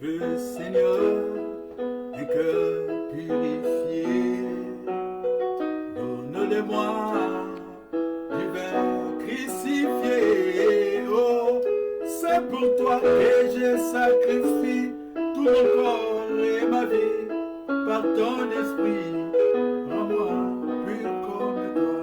veux, Seigneur, un cœur purifié. Donne-le-moi du vin crucifié. Oh, c'est pour toi que je sacrifie tout mon corps et ma vie. Par ton esprit, rends-moi pur comme toi.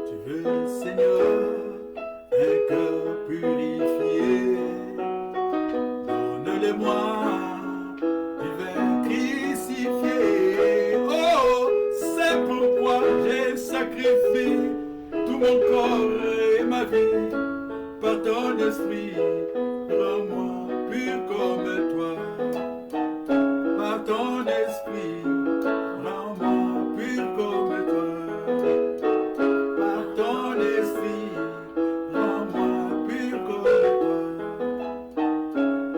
Tu veux, Seigneur, un cœur purifié. Donne-le-moi du vin crucifié. Oh, c'est pourquoi je sacrifie tout mon corps et ma vie. Par ton esprit, rends-moi pur comme toi. Par ton esprit, rends-moi pur comme toi. Par ton esprit, rends-moi pur comme toi.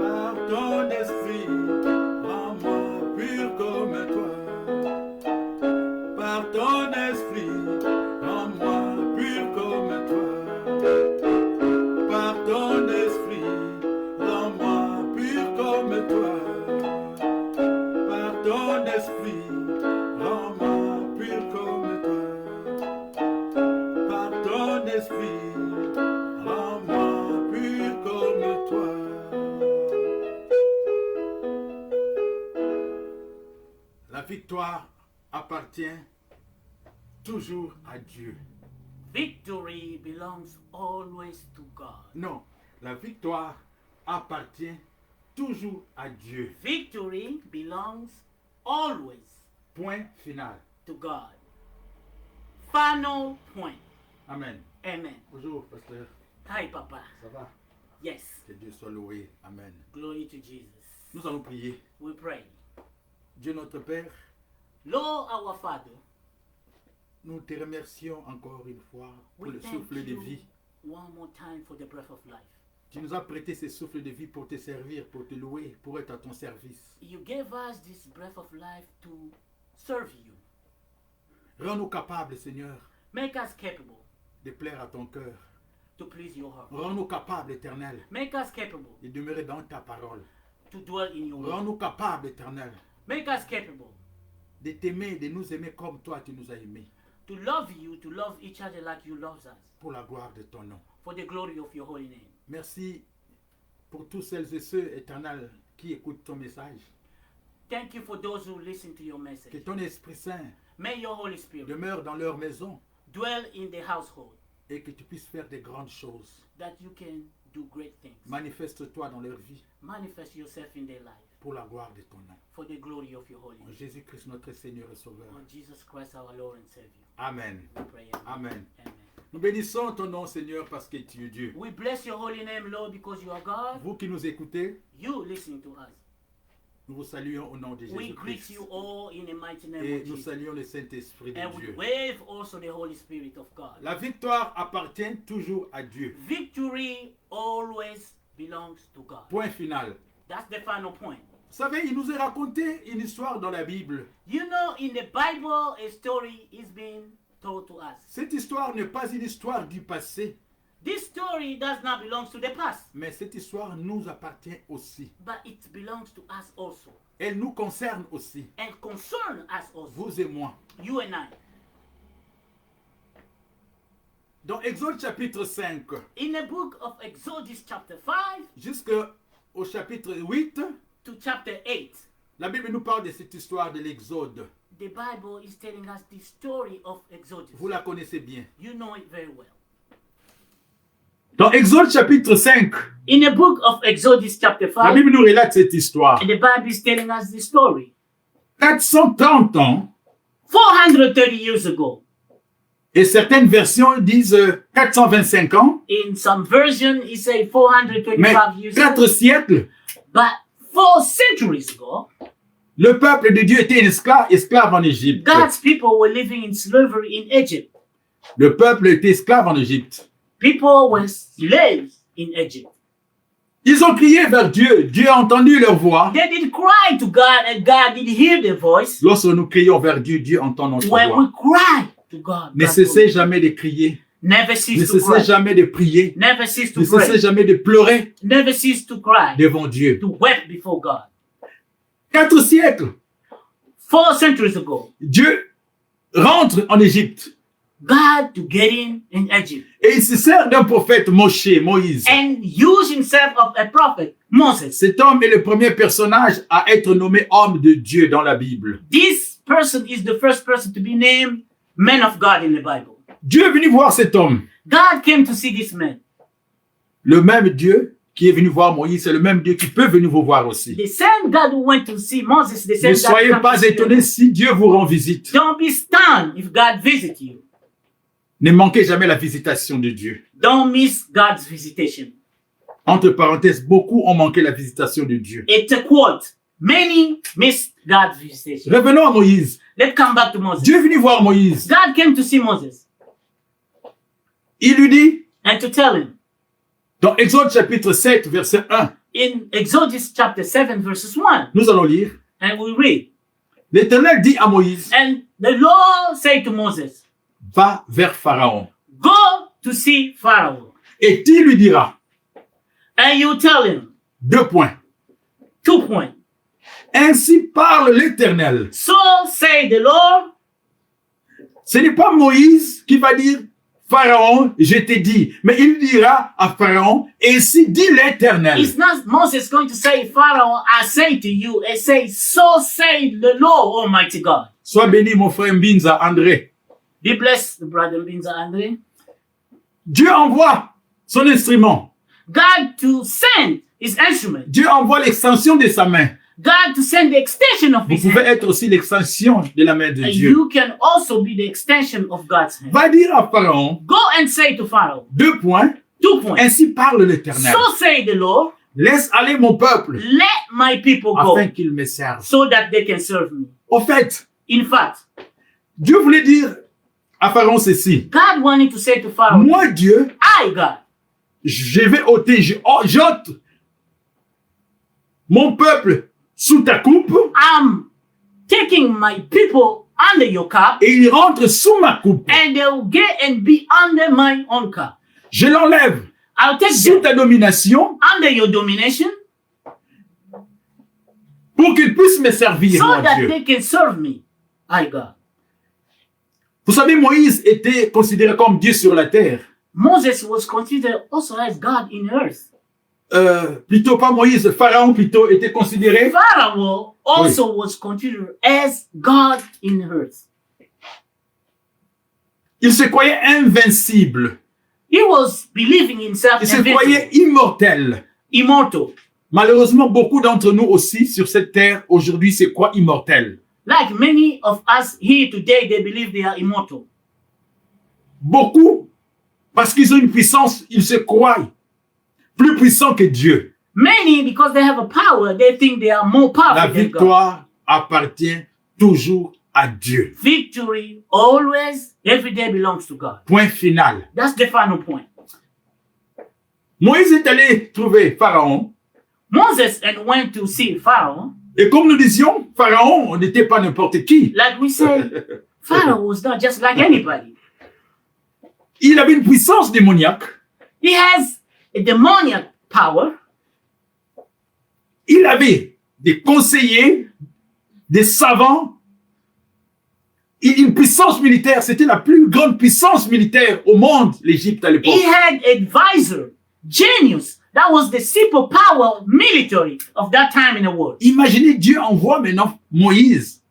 Par ton esprit, rends-moi pur comme toi. Par ton esprit, rends-moi pur comme toi. Par ton esprit, rends-moi pur comme toi. Par ton esprit, rends-moi pur comme toi. Par ton esprit, rends-moi pur comme toi. La victoire appartient toujours à Dieu. Victory belongs always to God. Non, la victoire appartient toujours à Dieu. Victory belongs always Point final. to God. Final point. Amen. Amen. Bonjour, pasteur. Hi, Papa. Ça va? Yes. Que Dieu soit loué. Amen. Glory to Jesus. Nous allons prier. We pray. Dieu notre Père, Lord our Father, nous te remercions encore une fois pour we le thank souffle de you vie. one more time for the breath of life. Tu nous as prêté ce souffle de vie pour te servir, pour te louer, pour être à ton service. You gave us this breath of life to serve you. Rends-nous capables, Seigneur, Make us capable de plaire à ton cœur. to please your heart. Rends-nous capables, Éternel, Make us capable de demeurer dans ta parole. to dwell in your word. Rends-nous capables, Éternel, Make us capable de t'aimer, de nous aimer comme toi tu nous as aimés, to love you, to love each other like you love us, pour la gloire de ton nom. for the glory of your holy name. Merci pour tous celles et ceux, Éternel, qui écoutent ton message. Thank you for those who listen to your Que message. ton Esprit Saint May your Holy Spirit demeure dans leur maison dwell in the household, et que tu puisses faire de grandes choses. that you can do great things. Manifeste-toi dans leur vie Manifest yourself in their life, pour la gloire de ton nom. for the glory of your holy En name. Jésus-Christ, notre Seigneur et Sauveur. On Jesus Christ, our Lord and Savior. Amen. We pray. Amen. Amen. Nous bénissons ton nom, Seigneur, parce que tu es Dieu. We bless your holy name, Lord, because you are God. Vous qui nous écoutez, You listen to us. nous vous saluons au nom de We greet Jésus-Christ. you all in the mighty name Et of nous Jesus. saluons le Saint-Esprit de And we Dieu. wave also the Holy Spirit of God. La victoire appartient toujours à Dieu. Victory always belongs to God. Point final. That's the final point. Vous savez, il nous est raconté une histoire dans la Bible. You know, in the Bible, a story is being told to us. Cette histoire n'est pas une histoire du passé, This story does not belong to the past, mais cette histoire nous appartient aussi. but it belongs to us also Elle nous concerne aussi, and concern us also, vous et moi. you and I. Dans Exode chapitre 5 In the book of Exodus chapter 5 jusqu'au chapitre 8, to chapter 8, la Bible nous parle de cette histoire de l'Exode. the Bible is telling us the story of Exodus. Vous la connaissez bien. You know it very well. Dans Exode chapitre 5, In the book of Exodus chapter la 5, Bible nous relate cette histoire. the Bible is telling us the story. 430 ans, 430 years ago, et certaines versions disent 425 ans, in some version, it say mais 425 years ago. 4 siècles, But 4 centuries ago, le peuple de Dieu était esclave en Égypte. God's people were living in slavery in Egypt. Le peuple était esclave en Égypte. People were slaves in Egypt. Ils ont crié vers Dieu. Dieu a entendu leur voix. They did cry to God and God did hear their voice. Lorsque nous crions vers Dieu, Dieu entend notre When we voix. cry to God, Ne God cessez will- jamais de crier. never Ne cease to cessez cry. jamais de prier. Never cease to Ne cessez pray. jamais de pleurer Never cease to cry. devant Dieu. To weep before God. 4 siècles, 4 centuries ago, Dieu rentre en Égypte God to get in Egypt et il se sert d'un prophète Moïse. and use himself of a prophet, Moses. Cet homme est le premier personnage à être nommé homme de Dieu dans la Bible. This person is the first person to be named man of God in the Bible. Dieu est venu voir cet homme. God came to see this man. Le même Dieu qui est venu voir Moïse, c'est le même Dieu qui peut venir vous voir aussi. The same God who went to see Moses, the same Ne God soyez comes pas to see you. étonnés si Dieu vous rend visite. Don't be stunned if God visits you. Ne manquez jamais la visitation de Dieu. Don't miss God's visitation. Entre parenthèses, beaucoup ont manqué la visitation de Dieu. It's a quote. Many miss God's visitation. Revenons à Moïse. Let's come back to Moses. Dieu est venu voir Moïse. God came to see Moses Il lui dit, and to tell him dans Exode chapitre 7, verset 1, in Exodus chapter 7 verses 1, nous allons lire. and we read, L'Éternel dit à Moïse, and the Lord said to Moses, va vers Pharaon. go to see Pharaoh, Et il lui dira, and you tell him, 2 points. 2 points. Ainsi parle l'Éternel. So say the Lord. Ce n'est pas Moïse qui va dire, Pharaon, je t'ai dit. Mais il dira à Pharaon, ainsi dit l'Éternel. It's not Moses going to say, Pharaoh, I say to you, and say, so say the Lord Almighty God. Sois béni, mon frère Mbinza André. Be blessed, brother Binza Andre. Dieu envoie son instrument. God to send his instrument. Dieu envoie l'extension de sa main. God to send the extension of Vous his pouvez hand. être aussi l'extension de la main de And Dieu. you can also be the extension of God's hand. Va dire à Pharaon, Go and say to Pharaoh, 2 points, 2 points. ainsi parle l'Éternel. So say the Lord, Laisse aller mon peuple let my people go afin qu'il me serve. so that they can serve me. Au fait, In fact, Dieu voulait dire à Pharaon ceci. God wanted to say to Pharaoh, Moi, Dieu, I, God, je vais ôter, j'ôte mon peuple sous ta coupe I'm taking my people under your cup, et il rentre sous ma coupe. and they will get and be under my own cup. Je l'enlève I'll take sous them ta domination under your domination pour qu'il puisse me servir, so moi, that Dieu. they can serve me, I, God. Vous savez, Moïse était considéré comme Dieu sur la terre. Moses was considered also as God in earth. Plutôt pas Moïse, Pharaon plutôt était considéré. Pharaoh also was considered as God in earth. Il se croyait invincible. He was believing himself Il se invincible, croyait immortel. immortal. Malheureusement, beaucoup d'entre nous aussi sur cette terre aujourd'hui se croient immortels. Like many of us here today, they believe they are immortal. Beaucoup, parce qu'ils ont une puissance, ils se croient plus puissants que Dieu. Many, because they have a power, they think they are more La powerful than God. victoire appartient toujours à Dieu. Victory always, every day belongs to God. Point final. That's the final point. Moïse est allé trouver Pharaon. Moses and went to see Pharaoh. Et comme nous disions, Pharaon n'était pas n'importe qui. Like we say, Pharaoh was not just like anybody. Il avait une puissance démoniaque. He has a demoniac power. Il avait des conseillers, des savants, et une puissance militaire. C'était la plus grande puissance militaire au monde, l'Égypte à l'époque. He had advisor, genius. That was the superpower military of that time in the world. Imaginez, Dieu envoie maintenant Moïse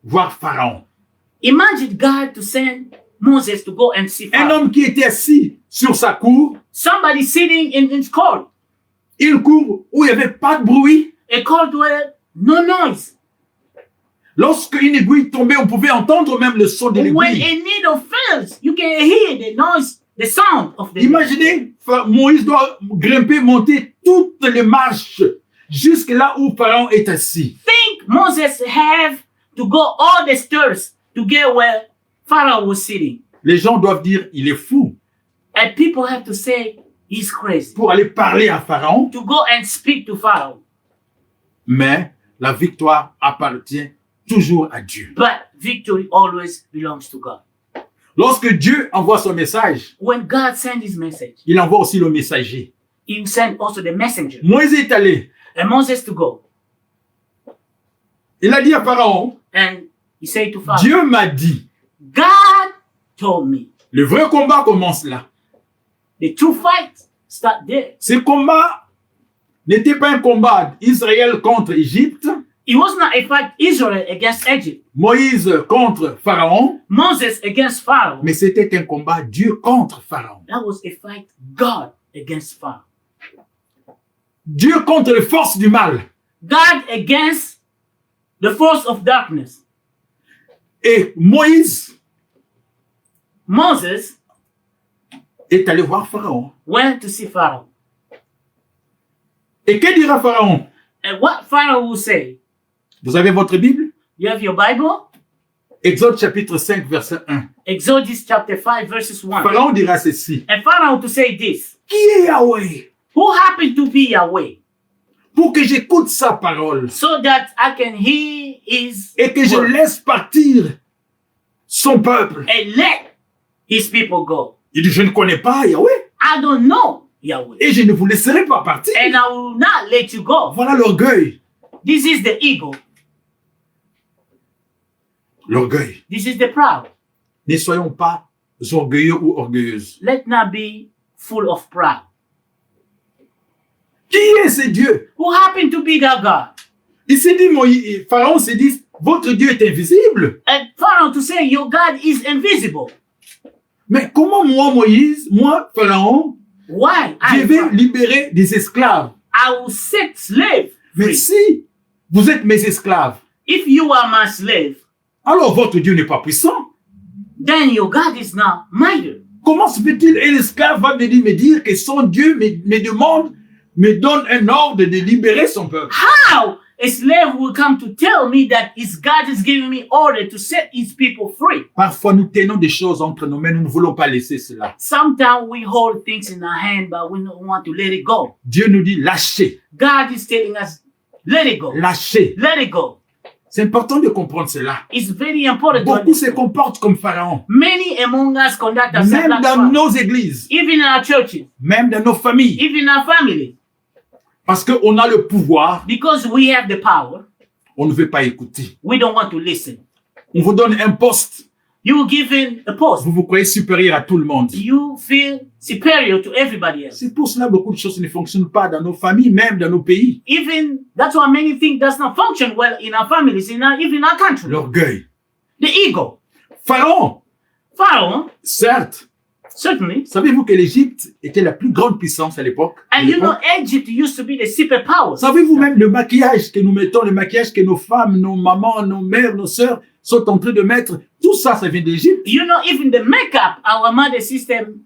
voir Pharaon. Imagine God to send Moses to go and see Un Pharaoh. homme qui était assis sur sa cour, Somebody sitting in his court. une cour où il n'y avait pas de bruit. A court where no noise. Lorsque une aiguille tombait, on pouvait entendre même le son de When l'aiguille. a needle falls, you can hear the noise, the sound of the needle. Imaginez, Moïse doit grimper, monter toutes les marches jusque là où Pharaon est assis. Think Moses have to go all the stairs to get where Pharaoh was sitting. Les gens doivent dire, il est fou. And people have to say, He's crazy. pour aller parler à Pharaon, To go and speak to Pharaoh. mais la victoire appartient toujours à Dieu. But victory always belongs to God. Lorsque Dieu envoie son message, When God sends his message, il envoie aussi le messager. he sent also the messenger. Moïse est allé. And Moses to go. Il a dit à Pharaon, And he said to Pharaoh, Dieu m'a dit. God told me. Le vrai combat commence là. The true fight start there. Ce combat n'était pas un combat d'Israël contre Égypte, It was not a fight Israel against Egypt. Moïse contre Pharaon, Moses against Pharaoh. mais c'était un combat Dieu contre Pharaon. That was a fight God against Pharaoh. Dieu contre les forces du mal. God against the force of darkness. Et Moïse Moses est allé voir Pharaon. went to see Pharaoh. Et que dira Pharaon? And what Pharaoh will say, Vous avez votre Bible? you have your Bible? Exode chapitre 5, verset 1. Exodus chapter 5 verses 1. Pharaon dira ceci. And Pharaoh to say this, Qui est Yahweh? who happened to be Yahweh, Pour que j'écoute sa parole so that I can hear his et que je word laisse partir son peuple. and let his people go. Il dit, je ne connais pas Yahweh I don't know Yahweh, et je ne vous laisserai pas partir. and I will not let you go. Voilà l'orgueil. This is the ego. L'orgueil. This is the proud. Ne soyons pas orgueilleux ou orgueilleuses. Let not be full of pride. Qui est ce Dieu? Who happened to be that God? Il s'est dit, Pharaon s'est dit, votre Dieu est invisible. And Pharaoh to say, your God is invisible. Mais comment moi, Pharaon, Why? je vais libérer des esclaves? I will set slave Mais free. si vous êtes mes esclaves, If you are my slave, alors votre Dieu n'est pas puissant. then your God is not mighty. Comment se fait-il un esclave va me dire que son Dieu me donne un ordre de libérer son peuple? How a slave will come to tell me that his God is giving me order to set his people free? Parfois, nous tenons des choses entre nos mains, nous ne voulons pas laisser cela. Sometimes we hold things in our hand, but we don't want to let it go. Dieu nous dit, lâchez, God is telling us, let it go. lâchez. Let it go. C'est important de comprendre cela. It's very important to Beaucoup se understand. comportent comme Pharaon, Many among us conduct ourselves même like dans Pharaoh. nos églises, Even in our churches, même dans nos familles, even in our families, parce qu'on a le pouvoir, because we have the power, on ne veut pas écouter. we don't want to listen. On vous donne un poste, You were given a post. vous vous croyez supérieur à tout le monde. You feel superior to everybody else. C'est pour cela que beaucoup de choses ne fonctionnent pas dans nos familles, même dans nos pays. Even that's why many things does not function well in our families, even in our country. L'orgueil. The ego. Pharaon, Pharaoh, certes, certainly. savez-vous que l'Égypte était la plus grande puissance à l'époque? And you know, Egypt used to be the superpower. Savez-vous même le maquillage que nous mettons, le maquillage que nos femmes, nos mamans, nos mères, nos sœurs sont en train de mettre, tout ça, ça vient d'Égypte. You know, even the makeup our mother system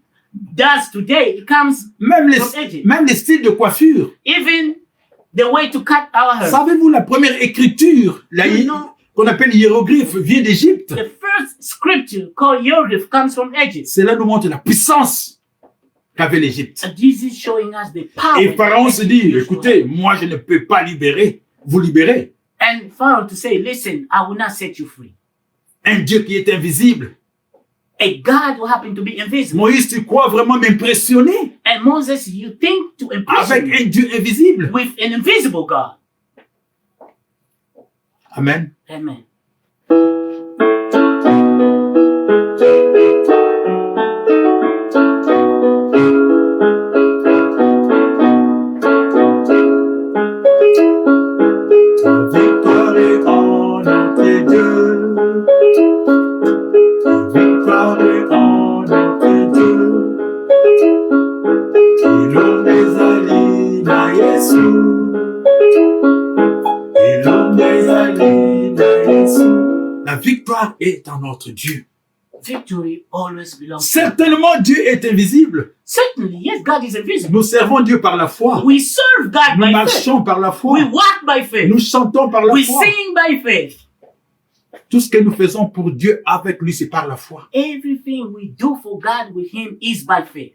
does today, it comes Même from Egypt. les styles de coiffure. Even the way to cut our hair. Savez-vous la première écriture, Non. qu'on appelle hiéroglyphe, vient d'Égypte? The first scripture called Hieroglyph comes from Egypt. Cela nous montre la puissance qu'avait l'Égypte. And this is showing us the power. Et Pharaon that se dit, Egypt used to écoutez, moi je ne peux pas vous libérer. And Pharaoh to say, listen, I will not set you free. Un Dieu qui est invisible. A God who happened to be invisible. Moïse, tu crois vraiment m'impressionner And Moses, you think to impress avec me un Dieu invisible? with an invisible God. Amen. Amen. Victoire et en notre Dieu. Victoire et en notre Dieu. Ilomezali na Yesu. Ilomezali na Yesu. La victoire est en notre Dieu. Victory always belongs to God. Certainement, Dieu est invisible. Certainly, yes, God is invisible. Nous servons Dieu par la foi. We serve God Nous by faith. marchons par la foi. We walk by faith. Nous chantons par la We foi. sing by faith. Tout ce que nous faisons pour Dieu avec lui, c'est par la foi. Everything we do for God with Him is by faith.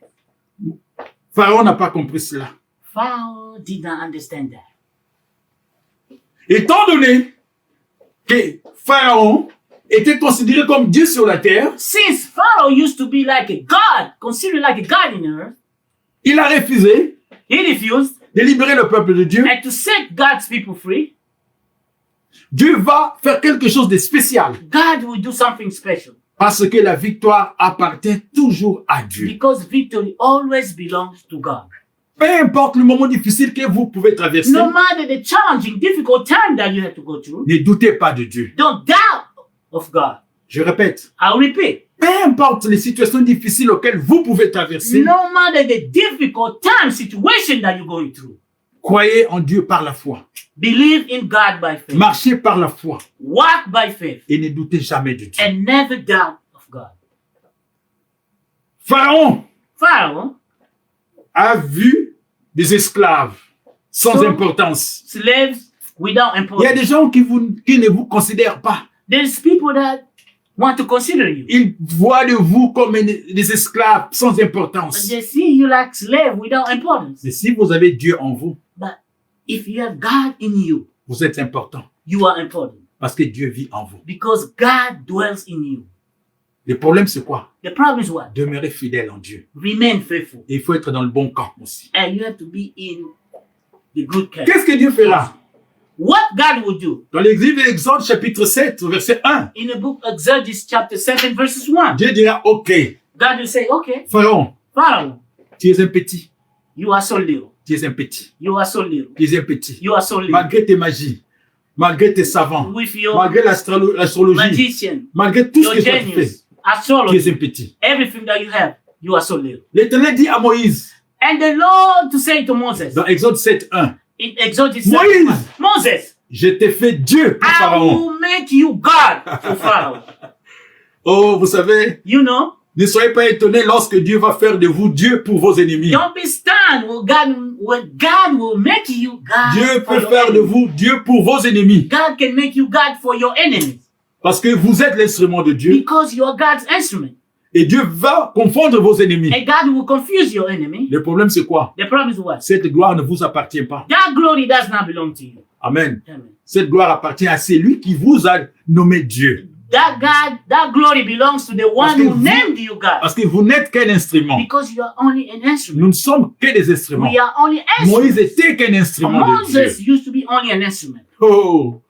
Pharaon n'a pas compris cela. Pharaoh did not understand that. Étant donné que Pharaon était considéré comme Dieu sur la terre, Since Pharaoh used to be like a god, considered like a god in earth, il a refusé he refused de libérer le peuple de Dieu. and to set God's people free. Dieu va faire quelque chose de spécial God will do something special parce que la victoire appartient toujours à Dieu. because victory always belongs to God. Peu importe le moment difficile que vous pouvez traverser, No matter the challenging, difficult time that you have to go through, ne doutez pas de Dieu. don't doubt of God. Je répète, I'll repeat. peu importe les situations difficiles auxquelles vous pouvez traverser, No matter the difficult time situation that you're going through, croyez en Dieu par la foi. believe in God by faith. Marchez par la foi Walk by faith et ne doutez jamais de Dieu. and never doubt of God. Pharaon Pharaoh, a vu des esclaves sans So- importance. slaves without Il y a importance. des gens qui ne vous considèrent pas. There's people that want to consider you. Ils voient de vous comme des esclaves sans importance. They see you like slave without importance. Mais si vous avez Dieu en vous, But if you have God in you, vous êtes important you are important parce que Dieu vit en vous. because God dwells in you. Le problème, c'est quoi? The problem is what? Demeurer fidèle en Dieu. Remain faithful. Et il faut être dans le bon camp aussi. And you have to be in the good camp. Qu'est-ce que Dieu fera? What God will do Dans l'exil de l'Exode, chapitre 7, verset 1, in the book of Exodus chapter 7 verses 1. Dieu dira, OK, God will say, okay, Pharaon, Pharaoh, tu es un petit, you are so little. tu es un petit, You are so little. tu es un petit. You are so little. Malgré tes magies, malgré tes savants, With your malgré l'astrologie, magician, malgré tout ce your que tu as fait, genius, tu es astrology, un petit. everything that you have, you are so little. L'Éternel dit à Moïse, And the Lord to say to Moses, dans Exode 7, 1, in Exodus Moïse, 7, Moses, je t'ai fait Dieu pour I Pharaon. will make you God for Pharaoh. Oh, vous savez, You know, ne soyez pas étonnés lorsque Dieu va faire de vous Dieu pour vos ennemis. don't be stunned when God will make you God. Dieu for peut your faire de enemies. vous Dieu pour vos ennemis. God can make you God for your enemies Parce que vous êtes l'instrument de Dieu. because you are God's instrument. Et Dieu va confondre vos ennemis. And God will confuse your enemy. Le problème, c'est quoi? The problem is what? Cette gloire ne vous appartient pas. That glory does not belong to you. Amen. Amen. Cette gloire appartient à celui qui vous a nommé Dieu. That God, that glory belongs to the one que who vous- named you God. Parce que vous n'êtes qu'un instrument. Because you are only an instrument. Nous ne sommes que des instruments. We are only Moïse instruments. était qu'un instrument de Dieu. Moses used to be only an instrument. Oh.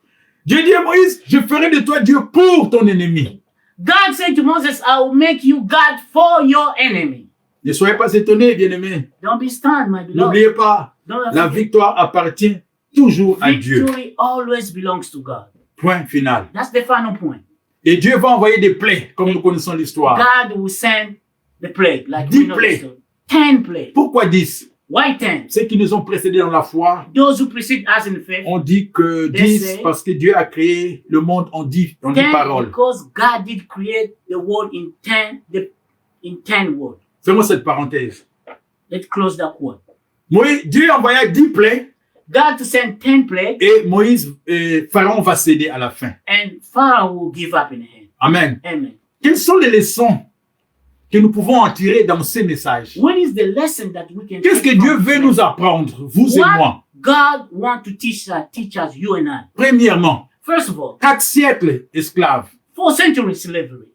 Dieu dit à Moïse, je ferai de toi Dieu pour ton ennemi. God said to Moses, I will make you God for your enemy. Ne soyez pas étonnés, bien-aimés. Don't be stunned, my beloved. N'oubliez pas, Don't la forget. victoire appartient toujours à Dieu. Victory always belongs to God. Point final. That's the final point. Et Dieu va envoyer des plaies, comme nous connaissons l'histoire. God will send the plague, like 10 we know the plagues. story. 10 plagues. Pourquoi 10? Why 10? Ceux qui nous ont précédés dans la foi, Those who precede us in faith. on dit que They 10 say- parce que Dieu a créé le monde en 10 10 paroles. because God did create the world in 10 words. Fais-moi cette parenthèse. Let's close that quote. Dieu envoya 10 plaies God to send 10 plagues et Pharaon va céder à la fin. and Pharaoh will give up in the hand. Amen. Amen. Quelles sont les leçons que nous pouvons en tirer dans ces messages? What is the lesson that we can Qu'est-ce que take Dieu from veut this? nous apprendre, vous et What moi? God wants to teach us, you and I. Premièrement, First of all, 4 siècles esclaves. 4 centuries slavery.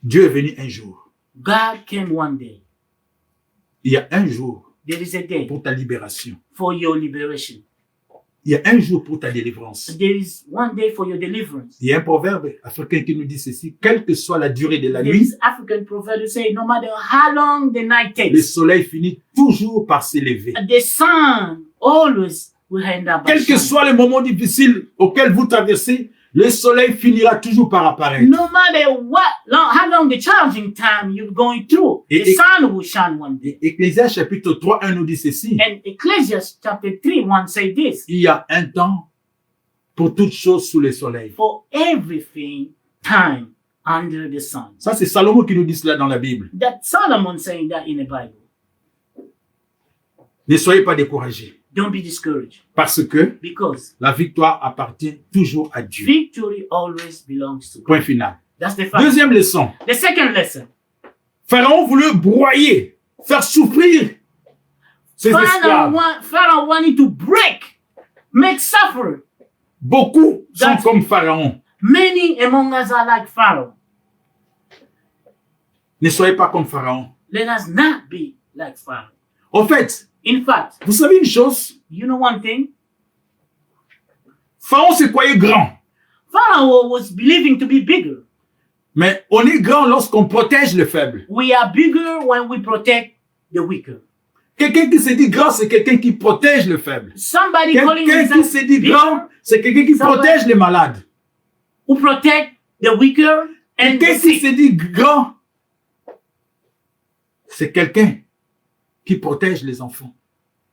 Dieu est venu un jour. God came one day. Il y a un jour There is a day pour ta libération. for your liberation. Il y a un jour pour ta délivrance. There is one day for your deliverance. Il y a un proverbe africain qui nous dit ceci, quelle que soit la durée de la There nuit, is African proverb to say, no matter how long the night le takes, soleil finit toujours par s'élever. the sun always will end up by Quel que shining. soit le moment difficile auquel vous traversez, le soleil finira toujours par apparaître. No matter how long the challenging time you're going through, the sun will shine one day. Et Ecclésiaste chapitre 3, 1 nous dit ceci, And Ecclesiastes chapter 3:1 say this: il y a un temps pour toutes choses sous le soleil. for everything, time under the sun. Ça, c'est Salomon qui nous dit cela dans la Bible. That Solomon saying that in the Bible. Ne soyez pas découragés, Don't be discouraged parce que because la victoire appartient toujours à Dieu. victory always belongs to God. Point final. That's the first. Deuxième leçon. The second lesson: Pharaon voulut broyer faire souffrir ses esclaves. Pharaoh wanted to break, make suffer. Beaucoup sont That's- comme Pharaon. Many among us are like Pharaoh. Ne soyez pas comme Pharaon. Let us not be like Pharaoh. En fait, In fact, vous savez une chose? you know one thing? Pharaon se croyait grand. Pharaoh was believing to be bigger. Mais on est grand lorsqu'on protège le faible. We are bigger when we protect the weaker. Quelqu'un qui se dit grand, c'est quelqu'un qui protège le faible. Somebody calling Quelqu'un qui himself se dit bigger grand, c'est quelqu'un qui Somebody- protège les malades. who protect the weaker and the Quelqu'un qui sick. se dit grand, c'est quelqu'un qui protège les enfants.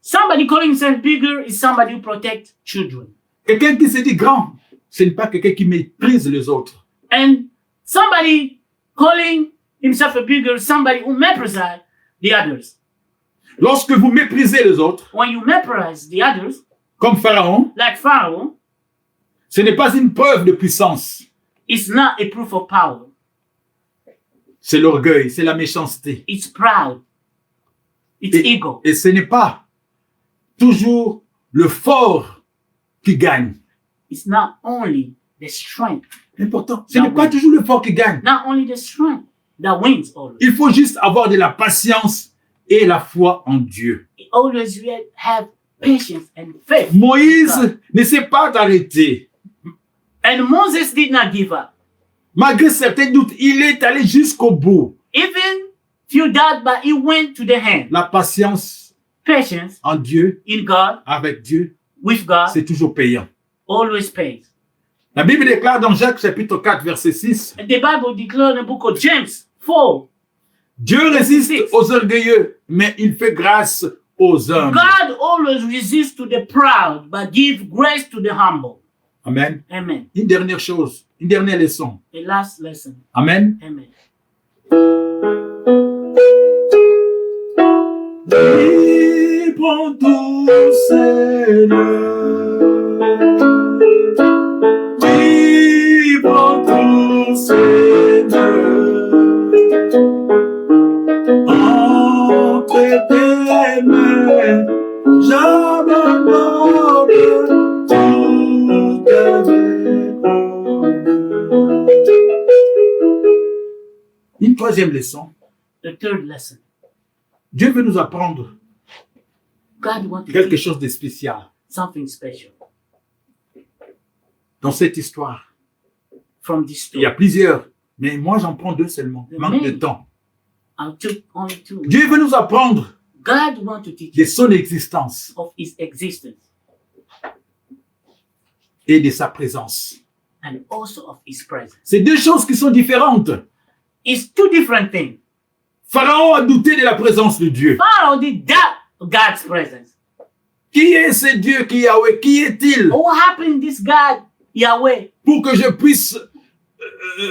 Somebody calling himself bigger is somebody who protects children. Quelqu'un qui se dit grand, ce n'est pas quelqu'un qui méprise les autres. And somebody calling himself a bigger is somebody who méprises the others. Lorsque vous méprisez les autres, When you méprise the others, comme Pharaon, like Pharaoh, ce n'est pas une preuve de puissance. it's not a proof of power. C'est l'orgueil, c'est la méchanceté. It's proud. It's ego. Et ce n'est pas toujours le fort qui gagne. It's not only the strength, Important. Ce n'est pas toujours le fort qui gagne. not only the strength that wins always. Il faut juste avoir de la patience et la foi en Dieu. Always we have patience and faith. Moïse ne s'est pas arrêté. And Moses did not give up. Malgré certains doutes, il est allé jusqu'au bout. Even few doubts, but he went to the hand. La patience Patience en Dieu, in God, avec Dieu, with God, c'est toujours payant. always pays. La Bible déclare dans Jacques chapitre 4 verset 6, And the Bible declares in the book of James 4, Dieu résiste aux orgueilleux, mais il fait grâce aux hommes. God always resists to the proud, but give grace to the humble. Amen. Amen. Une dernière chose, une dernière leçon. The last lesson. Amen. Amen. Prends tout, Seigneur. Oui, prends tout, Seigneur. Entre tes mains, j'abandonne tout avec honneur. Une troisième leçon. The third lesson. Dieu veut nous apprendre God wants to quelque teach chose de spécial something special dans cette histoire. from this Il y a story. plusieurs, mais moi j'en prends deux seulement. Manque de temps. I took only two. Dieu veut nous apprendre God wants to teach de us son existence of his existence et de sa présence. and also of his presence. C'est deux choses qui sont différentes. It's two different things. Pharaon a douté de la présence de Dieu. Pharaoh did doubt God's presence. Qui est ce Dieu qui est Yahweh? Qui est-il? What happened to this God, Yahweh? Pour que je puisse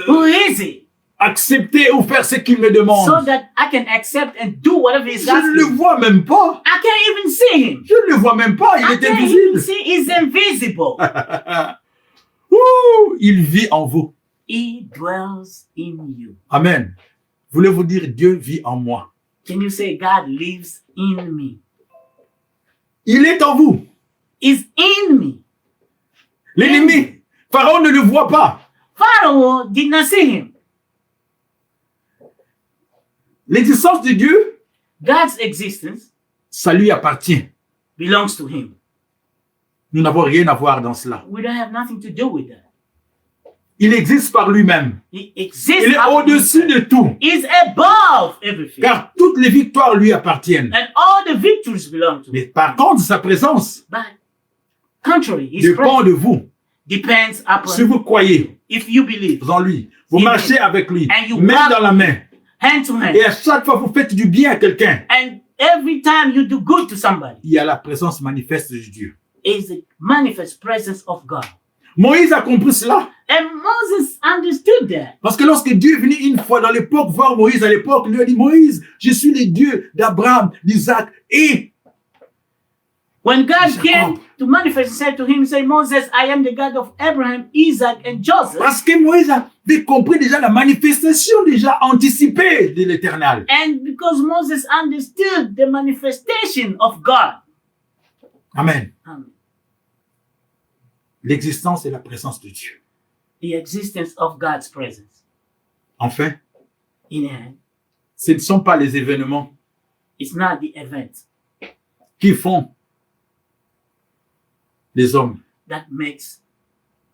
Who is he? accepter ou faire ce qu'il me demande. So that I can accept and do whatever he's Je ne le asking. vois même pas. I can't even see him. Je ne le vois même pas. Il I est can't even invisible. see. He's invisible. Ouh, il vit en vous. He dwells in you. Amen. Voulez-vous dire Dieu vit en moi? Can you say God lives in me? Il est en vous. He's in me. L'ennemi, Pharaon ne le voit pas. Pharaoh did not see him. L'existence de Dieu, God's existence ça lui appartient. belongs to him. Nous n'avons rien à voir dans cela. We don't have nothing to do with that. Il existe par lui-même. He exists. Il est out of au-dessus himself. de tout. He's above everything. Car toutes les victoires lui appartiennent. And all the victories belong to him. Mais par contre, sa présence But contrary, his dépend presence de vous. depends Si upon vous croyez if you believe en lui, vous Amen. marchez avec lui, And you main walk- dans la main. hand to hand. Et à chaque fois que vous faites du bien à quelqu'un, And every time you do good to somebody, il y a la présence manifeste de Dieu. is the manifest presence of God. Moïse a compris cela. And Moses understood that. Parce que lorsque Dieu est venu une fois dans l'époque voir Moïse à l'époque, il lui a dit, Moïse, je suis le Dieu d'Abraham, d'Isaac et When God Jacob. came to manifest, he said to him, say, Moses, I am the God of Abraham, Isaac, and Joseph. Parce que Moïse avait compris déjà la manifestation déjà anticipée de l'Éternel. And because Moses understood the manifestation of God. Amen. Amen. L'existence et la présence de Dieu. The existence of God's presence. Enfin, In hand. ce ne sont pas les événements It's not the event qui font les hommes. that makes.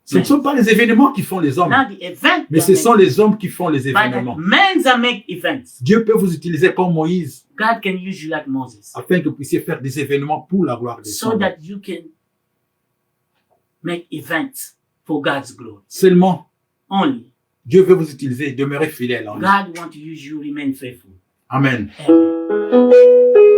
Ce ne sont pas les événements qui font les hommes, Not the event mais that ce makes, sont les hommes qui font les but that événements. men that make events. Dieu peut vous utiliser comme Moïse God can use you like Moses. afin que vous puissiez faire des événements pour la gloire de So Dieu. that you can make events for God's glory. Seulement, Only. Dieu veut vous utiliser, demeurer fidèle en lui. God wants to use you, remain faithful. Amen. Amen.